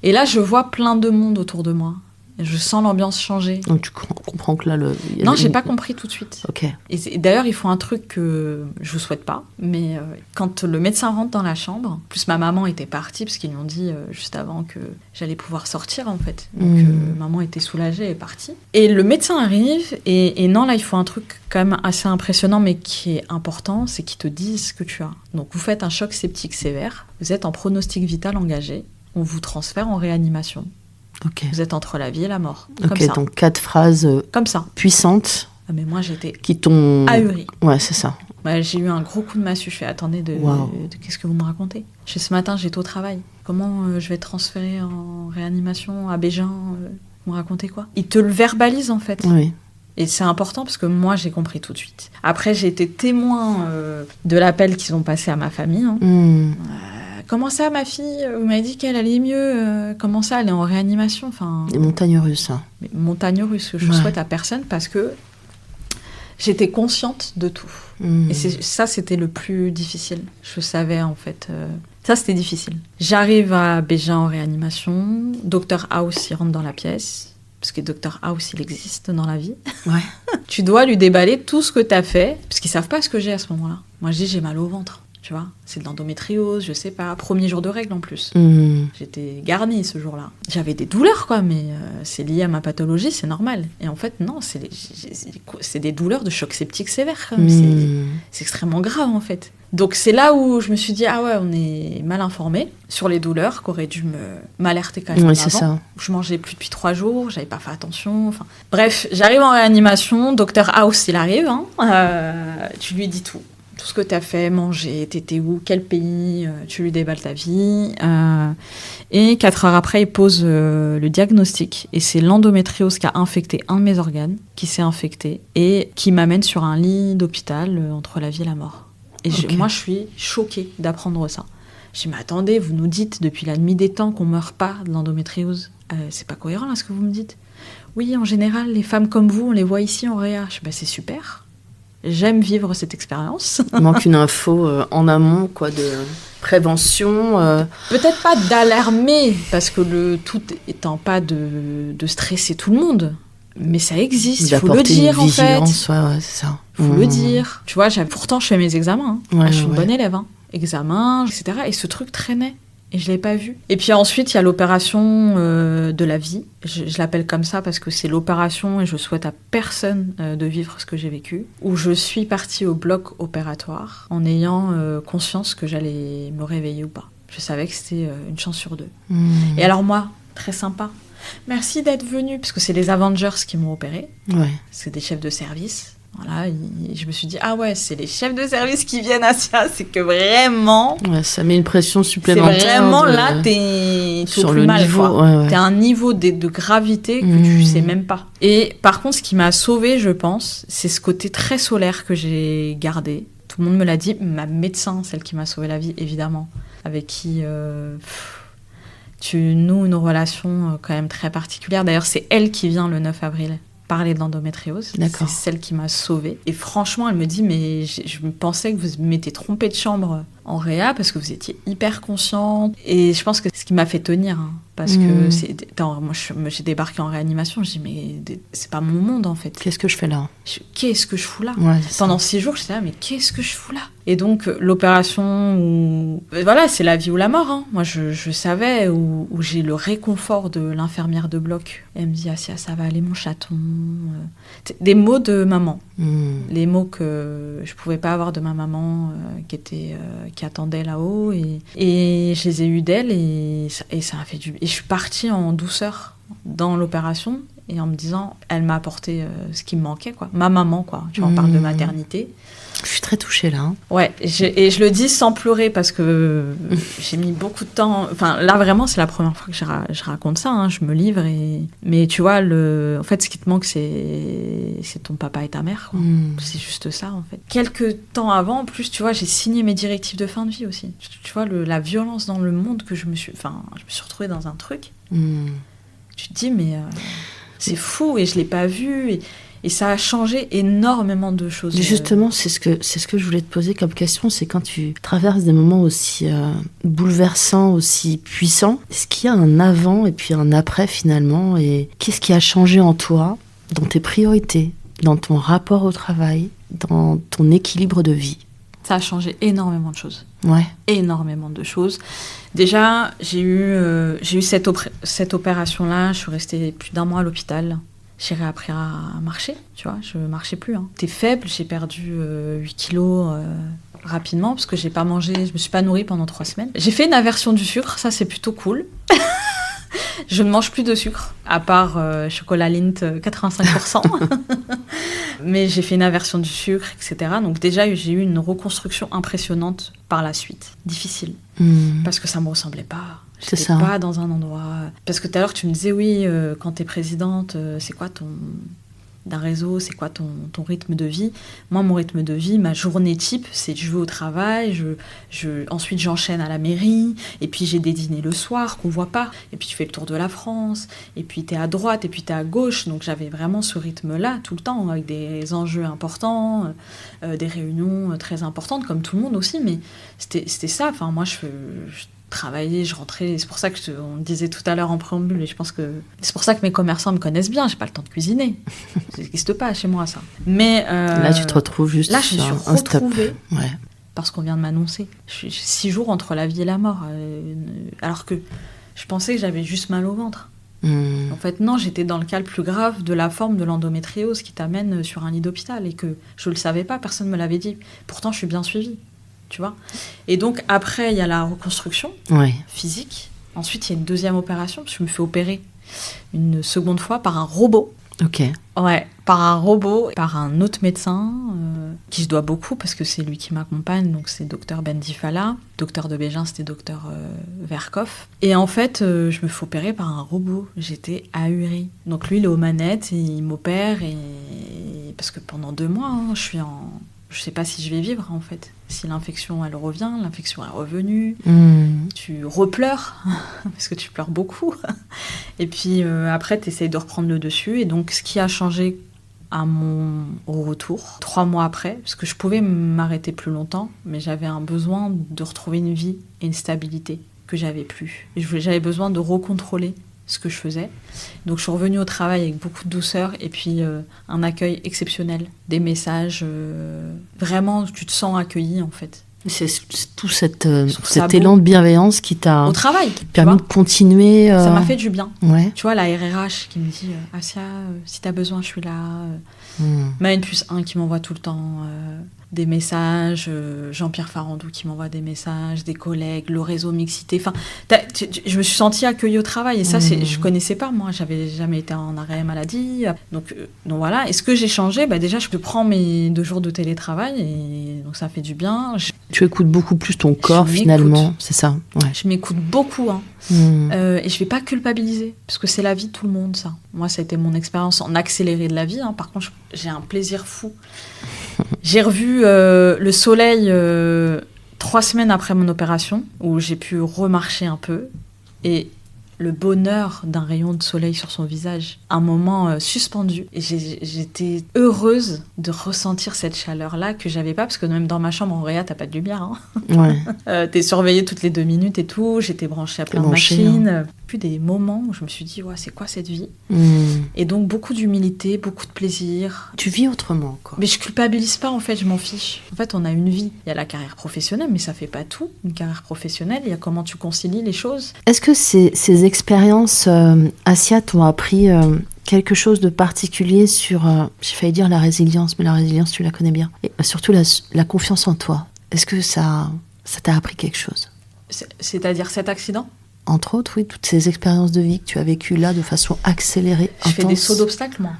Et là, je vois plein de monde autour de moi. Je sens l'ambiance changer. Donc tu comprends que là... Non, j'ai pas compris tout de suite. Ok. Et d'ailleurs, ils font un truc que je vous souhaite pas, mais quand le médecin rentre dans la chambre, plus ma maman était partie, parce qu'ils lui ont dit juste avant que j'allais pouvoir sortir, en fait. Donc maman était soulagée et est partie. Et le médecin arrive, et non, là, il faut un truc quand même assez impressionnant, mais qui est important, c'est qu'ils te disent ce que tu as. Donc vous faites un choc septique sévère, vous êtes en pronostic vital engagé, on vous transfère en réanimation. Okay. Vous êtes entre la vie et la mort. Ok, comme ça. Donc 4 phrases comme ça. Puissantes. Ah, mais moi, j'étais qui t'ont ahurie. Ouais, c'est ça. Bah, j'ai eu un gros coup de massue. Je fais, attendez, de qu'est-ce que vous me racontez ? Ce matin, j'étais au travail. Comment je vais être transférée en réanimation à Bégin Vous me racontez quoi ? Ils te le verbalisent, en fait. Oui. Et c'est important parce que moi, j'ai compris tout de suite. Après, j'ai été témoin de l'appel qu'ils ont passé à ma famille. Hein. Comment ça, ma fille ? Vous m'avez dit qu'elle allait mieux. Comment ça, elle est en réanimation ? Enfin, les montagnes russes. Hein. Montagnes russes que je souhaite à personne parce que j'étais consciente de tout. Et ça, c'était le plus difficile. Je savais, en fait... Ça, c'était difficile. J'arrive à Bégin en réanimation. Dr House, il rentre dans la pièce. Parce que Dr House, il existe dans la vie. Ouais. Tu dois lui déballer tout ce que tu as fait. Parce qu'ils savent pas ce que j'ai à ce moment-là. Moi, je dis, j'ai mal au ventre. Tu vois, c'est de l'endométriose, je sais pas. Premier jour de règle en plus. J'étais garnie ce jour-là. J'avais des douleurs, quoi, mais c'est lié à ma pathologie, c'est normal. Et en fait, non, c'est des douleurs de choc septique sévère. Quand même. C'est extrêmement grave, en fait. Donc, c'est là où je me suis dit, ah ouais, on est mal informés sur les douleurs, qu'aurait dû m'alerter quand même avant. C'est ça. Je mangeais plus depuis 3 jours, j'avais pas fait attention. Enfin, bref, j'arrive en réanimation, Dr House, il arrive, hein, tu lui dis tout. Tout ce que tu as fait, manger, t'étais où, quel pays, tu lui déballes ta vie. Et 4 heures après, il pose le diagnostic. Et c'est l'endométriose qui a infecté un de mes organes, qui s'est infecté, et qui m'amène sur un lit d'hôpital entre la vie et la mort. Et moi, je suis choquée d'apprendre ça. Je dis, mais attendez, vous nous dites depuis la nuit des temps qu'on ne meurt pas de l'endométriose. C'est pas cohérent, là, ce que vous me dites. Oui, en général, les femmes comme vous, on les voit ici en réa. Je dis, c'est super. J'aime vivre cette expérience. Il manque une info en amont, quoi, de prévention. Peut-être pas d'alarmer, parce que le tout étant pas de stresser tout le monde. Mais ça existe, il faut le dire en fait. Ouais, c'est ça. Faut le dire. Tu vois, pourtant je fais mes examens. Hein. Je suis une bonne élève. Hein. Examens, etc. Et ce truc traînait. Et je ne l'ai pas vu. Et puis ensuite, il y a l'opération de la vie. Je l'appelle comme ça parce que c'est l'opération et je souhaite à personne de vivre ce que j'ai vécu. Où je suis partie au bloc opératoire en ayant conscience que j'allais me réveiller ou pas. Je savais que c'était une chance sur 2. Et alors moi, très sympa, merci d'être venu, parce que c'est les Avengers qui m'ont opéré. Ouais. C'est des chefs de service. Voilà, je me suis dit, ah ouais, c'est les chefs de service qui viennent à ça, c'est que vraiment... Ouais, ça met une pression supplémentaire. C'est vraiment là, t'es sur au plus le mal, niveau, quoi. Ouais. T'es à un niveau de gravité que tu sais même pas. Et par contre, ce qui m'a sauvée, je pense, c'est ce côté très solaire que j'ai gardé. Tout le monde me l'a dit, ma médecin, celle qui m'a sauvé la vie, évidemment, avec qui... tu noues une relation quand même très particulière. D'ailleurs, c'est elle qui vient le 9 avril parler de l'endométriose. D'accord. C'est celle qui m'a sauvée. Et franchement, elle me dit, mais je me pensais que vous m'étiez trompée de chambre en réa parce que vous étiez hyper consciente. Et je pense que c'est ce qui m'a fait tenir. Hein, parce que moi, j'ai débarqué en réanimation. Je dis, mais c'est pas mon monde, en fait. Qu'est-ce que je fais là ? Qu'est-ce que je fous là ? Ouais, Pendant 6 jours, j'étais là, mais qu'est-ce que je fous là ? Et donc, l'opération, voilà, c'est la vie ou la mort. Hein. Moi, je savais où j'ai le réconfort de l'infirmière de bloc. Elle me dit, Assia, ça va aller, mon chaton. Des mots de maman. Les mots que je pouvais pas avoir de ma maman qui attendait là-haut. Et je les ai eus d'elle et ça a fait du bien. Et je suis partie en douceur dans l'opération et en me disant, elle m'a apporté ce qui me manquait, quoi. Ma maman, quoi. Tu vois, on parle de maternité. Je suis très touchée là. Hein. Ouais, et je le dis sans pleurer parce que j'ai mis beaucoup de temps. Enfin, là vraiment, c'est la première fois que je raconte ça. Hein, je me livre mais tu vois, en fait, ce qui te manque, c'est ton papa et ta mère. Quoi. C'est juste ça, en fait. Quelques temps avant, en plus, tu vois, j'ai signé mes directives de fin de vie aussi. Tu vois, la violence dans le monde que je me suis retrouvée dans un truc. Tu te dis, mais c'est fou, et je ne l'ai pas vu, et ça a changé énormément de choses. Justement, c'est ce que je voulais te poser comme question, c'est quand tu traverses des moments aussi bouleversants, aussi puissants, est-ce qu'il y a un avant et puis un après finalement, et qu'est-ce qui a changé en toi, dans tes priorités, dans ton rapport au travail, dans ton équilibre de vie? Ça a changé énormément de choses. Ouais. Énormément de choses. Déjà, j'ai eu cette opération-là, je suis restée plus d'1 mois à l'hôpital. J'ai réappris à marcher, tu vois, je marchais plus. J'étais faible, j'ai perdu 8 kilos rapidement parce que j'ai pas mangé, je me suis pas nourrie pendant 3 semaines. J'ai fait une aversion du sucre, ça c'est plutôt cool. Je ne mange plus de sucre, à part chocolat Lindt 85%. Mais j'ai fait une aversion du sucre, etc. Donc déjà, j'ai eu une reconstruction impressionnante par la suite. Difficile. Parce que ça me ressemblait pas. J'étais pas dans un endroit... Parce que tout à l'heure, tu me disais, oui, quand t'es présidente, c'est quoi d'un réseau, c'est quoi ton rythme de vie? Moi, mon rythme de vie, ma journée type, c'est je vais au travail, ensuite j'enchaîne à la mairie, et puis j'ai des dîners le soir qu'on voit pas, et puis tu fais le tour de la France, et puis t'es à droite, et puis t'es à gauche, donc j'avais vraiment ce rythme-là tout le temps, avec des enjeux importants, des réunions très importantes, comme tout le monde aussi, mais c'était ça, enfin moi je travailler, je rentrais, c'est pour ça que on disait tout à l'heure en préambule, et je pense que c'est pour ça que mes commerçants me connaissent bien, j'ai pas le temps de cuisiner, ça n'existe pas chez moi ça. Mais là tu te retrouves juste là je suis retrouvée, ouais. Parce qu'on vient de m'annoncer. Je suis 6 jours entre la vie et la mort, alors que je pensais que j'avais juste mal au ventre. En fait non, j'étais dans le cas le plus grave de la forme de l'endométriose qui t'amène sur un lit d'hôpital, et que je le savais pas, personne me l'avait dit. Pourtant je suis bien suivie. Tu vois. Et donc après il y a la reconstruction physique. Ensuite il y a une deuxième opération parce que je me fais opérer une seconde fois par un robot. Ok. Ouais, par un robot, par un autre médecin qui je dois beaucoup parce que c'est lui qui m'accompagne. Donc c'est docteur Bendifala, docteur de Bégin, c'était docteur Verkoff. Et en fait je me fais opérer par un robot. J'étais ahurie. Donc lui il est aux manettes et il m'opère, et parce que pendant 2 mois je sais pas si je vais vivre en fait. Si l'infection elle revient, l'infection est revenue, tu repleures, parce que tu pleures beaucoup. Et puis après tu essayes de reprendre le dessus. Et donc ce qui a changé à mon retour, 3 mois après, parce que je pouvais m'arrêter plus longtemps, mais j'avais un besoin de retrouver une vie et une stabilité que j'avais plus. Et j'avais besoin de recontrôler ce que je faisais. Donc je suis revenue au travail avec beaucoup de douceur, et puis un accueil exceptionnel, des messages, vraiment tu te sens accueilli en fait. C'est tout cet élan de bienveillance qui t'a au travail, permis de continuer. Ça m'a fait du bien. Ouais. Tu vois, la RRH qui me dit Assia, si t'as besoin, je suis là. Ma N+1 qui m'envoie tout le temps des messages, Jean-Pierre Farandou qui m'envoie des messages, des collègues, le réseau mixité. Enfin, je me suis sentie accueillie au travail, et ça, je connaissais pas, moi. J'avais jamais été en arrêt maladie. Donc voilà. Et ce que j'ai changé, déjà, je prends mes 2 jours de télétravail, et donc ça fait du bien. Tu écoutes beaucoup plus ton corps, finalement, c'est ça. Ouais. Je m'écoute beaucoup, et je vais pas culpabiliser, parce que c'est la vie de tout le monde, ça. Moi, ça a été mon expérience en accéléré de la vie. Par contre, j'ai un plaisir fou. J'ai revu le soleil 3 semaines après mon opération, où j'ai pu remarcher un peu, et le bonheur d'un rayon de soleil sur son visage, un moment suspendu. Et j'étais heureuse de ressentir cette chaleur-là que j'avais pas, parce que même dans ma chambre en réa, t'as pas de lumière. Ouais. T'es surveillée toutes les 2 minutes et tout. J'étais branchée à plein de machines. Puis des moments où je me suis dit, c'est quoi cette vie ? Et donc beaucoup d'humilité, beaucoup de plaisir. Tu vis autrement, quoi. Mais je culpabilise pas, en fait, je m'en fiche. En fait, on a une vie. Il y a la carrière professionnelle, mais ça fait pas tout. Une carrière professionnelle, il y a comment tu concilies les choses. Est-ce que ces expériences, Assia, t'ont appris quelque chose de particulier sur, j'ai failli dire la résilience, mais la résilience, tu la connais bien. Et surtout la confiance en toi. Est-ce que ça t'a appris quelque chose ? C'est-à-dire cet accident ? Entre autres, oui, toutes ces expériences de vie que tu as vécues là de façon accélérée, intense. Je fais des sauts d'obstacles, moi.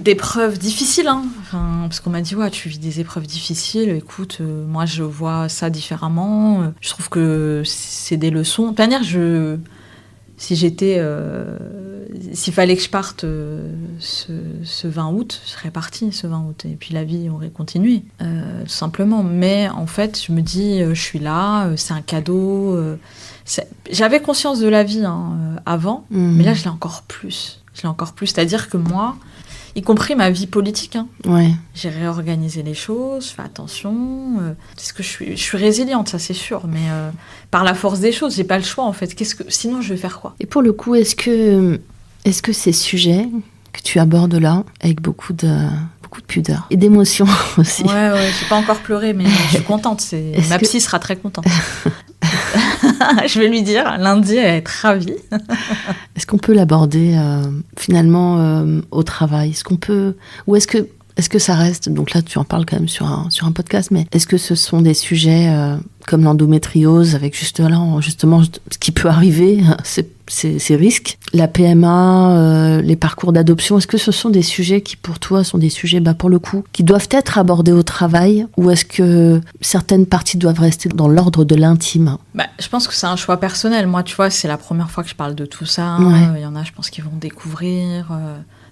D'épreuves difficiles, parce qu'on m'a dit tu vis des épreuves difficiles, écoute, moi je vois ça différemment, je trouve que c'est des leçons. De toute manière, si j'étais s'il fallait que je parte ce 20 août, je serais partie ce 20 août. Et puis la vie aurait continué, tout simplement. Mais en fait, je me dis, je suis là, c'est un cadeau. J'avais conscience de la vie avant, mais là, je l'ai encore plus. C'est-à-dire que moi, y compris ma vie politique, j'ai réorganisé les choses, je fais attention. Parce que je suis résiliente, ça c'est sûr, mais par la force des choses, j'ai pas le choix en fait. Sinon, je vais faire quoi ? Et pour le coup, est-ce que ces sujets que tu abordes là, avec beaucoup de pudeur et d'émotion aussi. Ouais, j'ai pas encore pleuré, mais je suis contente. Ma psy sera très contente. Je vais lui dire, lundi, elle va être ravie. Est-ce qu'on peut l'aborder finalement au travail ? Ou est-ce que ça reste, donc là tu en parles quand même sur un podcast, mais est-ce que ce sont des sujets comme l'endométriose, avec justement ce qui peut arriver, ces risques, la PMA, les parcours d'adoption, est-ce que ce sont des sujets qui pour toi sont des sujets, pour le coup, qui doivent être abordés au travail, ou est-ce que certaines parties doivent rester dans l'ordre de l'intime ? Je pense que c'est un choix personnel. Moi, tu vois, c'est la première fois que je parle de tout ça. Il y en a, je pense, qui vont découvrir...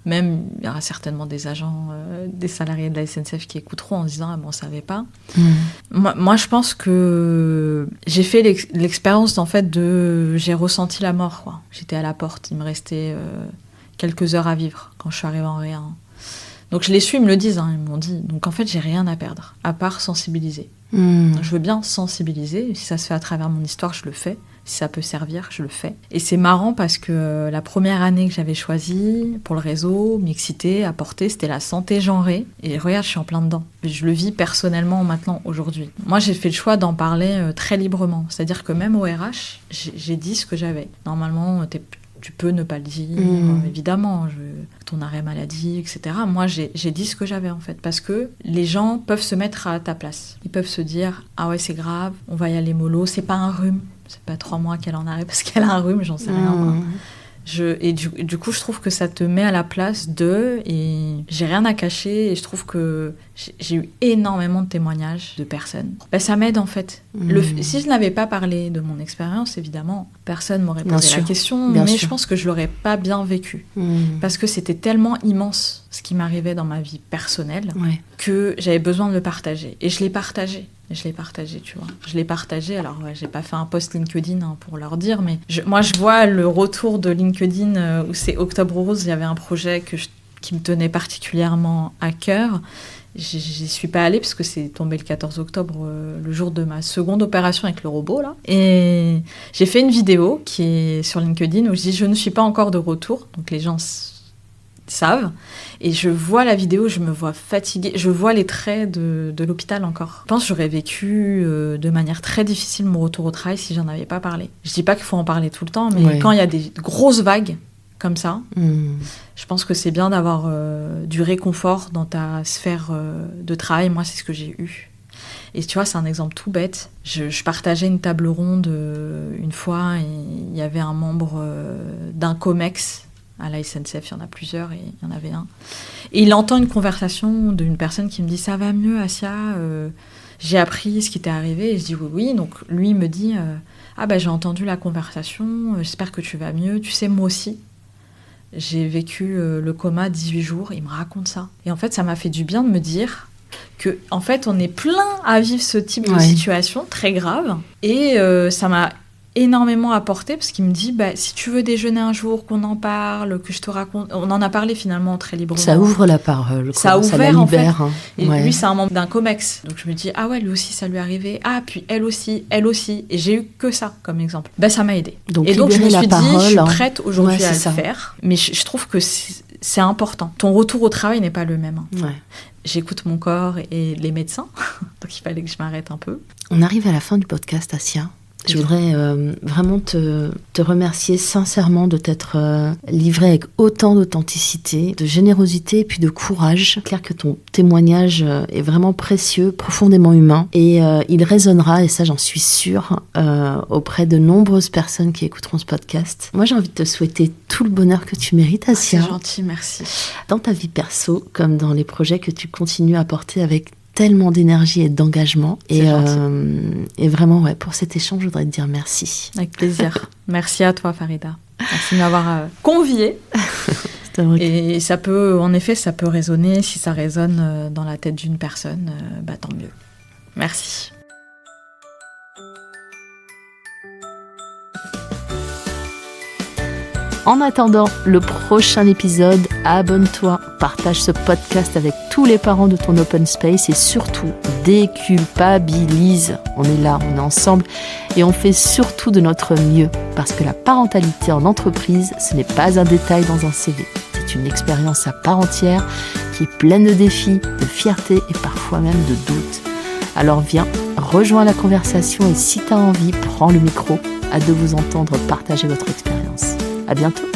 Même, il y aura certainement des agents, des salariés de la SNCF qui écouteront en se disant « Ah, bon, on ne savait pas ». Moi, je pense que j'ai fait l'expérience, en fait, j'ai ressenti la mort, quoi. J'étais à la porte, il me restait quelques heures à vivre quand je suis arrivée en Réa. Donc, je les suis, ils me le disent, ils m'ont dit. Donc, en fait, j'ai rien à perdre, à part sensibiliser. Je veux bien sensibiliser, si ça se fait à travers mon histoire, je le fais. Si ça peut servir, je le fais. Et c'est marrant parce que la première année que j'avais choisie pour le réseau, mixité, apporter, c'était la santé genrée. Et regarde, je suis en plein dedans. Je le vis personnellement maintenant, aujourd'hui. Moi, j'ai fait le choix d'en parler très librement. C'est-à-dire que même au RH, j'ai dit ce que j'avais. Normalement, tu peux ne pas le dire, évidemment, ton arrêt maladie, etc. Moi, j'ai dit ce que j'avais, en fait, parce que les gens peuvent se mettre à ta place. Ils peuvent se dire « Ah ouais, c'est grave, on va y aller mollo, c'est pas un rhume. C'est pas 3 mois qu'elle en arrête parce qu'elle a un rhume, j'en sais rien. Moi. Et du coup, je trouve que ça te met à la place d'eux et j'ai rien à cacher et je trouve que j'ai eu énormément de témoignages de personnes. Ça m'aide en fait. Si je n'avais pas parlé de mon expérience, évidemment, personne m'aurait posé la question, mais je pense que je l'aurais pas bien vécu parce que c'était tellement immense ce qui m'arrivait dans ma vie personnelle que j'avais besoin de le partager et je l'ai partagé. Tu vois. Je l'ai partagé. Alors, j'ai pas fait un post LinkedIn pour leur dire, mais moi, je vois le retour de LinkedIn où c'est Octobre Rose. Il y avait un projet qui me tenait particulièrement à cœur. J'y suis pas allée parce que c'est tombé le 14 octobre, le jour de ma seconde opération avec le robot, là. Et j'ai fait une vidéo qui est sur LinkedIn où je dis « Je ne suis pas encore de retour ». Donc, les gens savent. Et je vois la vidéo, je me vois fatiguée. Je vois les traits de l'hôpital encore. Je pense que j'aurais vécu de manière très difficile mon retour au travail si j'en avais pas parlé. Je dis pas qu'il faut en parler tout le temps, mais quand il y a des grosses vagues comme ça, je pense que c'est bien d'avoir du réconfort dans ta sphère de travail. Moi, c'est ce que j'ai eu. Et tu vois, c'est un exemple tout bête. Je partageais une table ronde une fois et il y avait un membre d'un COMEX. À la SNCF, il y en a plusieurs et il y en avait un. Et il entend une conversation d'une personne qui me dit « Ça va mieux, Assia j'ai appris ce qui t'est arrivé. » Et je dis « Oui. » Donc lui, il me dit « Ah j'ai entendu la conversation, j'espère que tu vas mieux. Tu sais, moi aussi, j'ai vécu le coma 18 jours. » Il me raconte ça. Et en fait, ça m'a fait du bien de me dire que, en fait, on est plein à vivre ce type de situation très grave. Et ça m'a énormément apporté parce qu'il me dit si tu veux déjeuner un jour, qu'on en parle, que je te raconte. On en a parlé finalement très librement. Ça ouvre la parole, ça la libère. En fait. Et lui, c'est un membre d'un COMEX. Donc je me dis lui aussi ça lui est arrivé. Puis elle aussi. Et j'ai eu que ça comme exemple. Ça m'a aidé. Donc je me suis dit je suis prête aujourd'hui à le faire. Mais je trouve que c'est important. Ton retour au travail n'est pas le même. J'écoute mon corps et les médecins. Donc il fallait que je m'arrête un peu. On arrive à la fin du podcast, Assia. Je voudrais vraiment te remercier sincèrement de t'être livrée avec autant d'authenticité, de générosité et puis de courage. C'est clair que ton témoignage est vraiment précieux, profondément humain et il résonnera, et ça j'en suis sûre, auprès de nombreuses personnes qui écouteront ce podcast. Moi j'ai envie de te souhaiter tout le bonheur que tu mérites, Assia. C'est gentil, merci. Dans ta vie perso, comme dans les projets que tu continues à porter avec tellement d'énergie et d'engagement. Et vraiment, pour cet échange, je voudrais te dire merci. Avec plaisir. Merci à toi, Farida. Merci de m'avoir conviée. Et ça peut résonner. Si ça résonne dans la tête d'une personne, tant mieux. Merci. En attendant le prochain épisode, abonne-toi, partage ce podcast avec tous les parents de ton open space et surtout déculpabilise. On est là, on est ensemble et on fait surtout de notre mieux parce que la parentalité en entreprise, ce n'est pas un détail dans un CV. C'est une expérience à part entière qui est pleine de défis, de fierté et parfois même de doutes. Alors viens, rejoins la conversation et si tu as envie, prends le micro. Hâte de vous entendre partager votre expérience. À bientôt.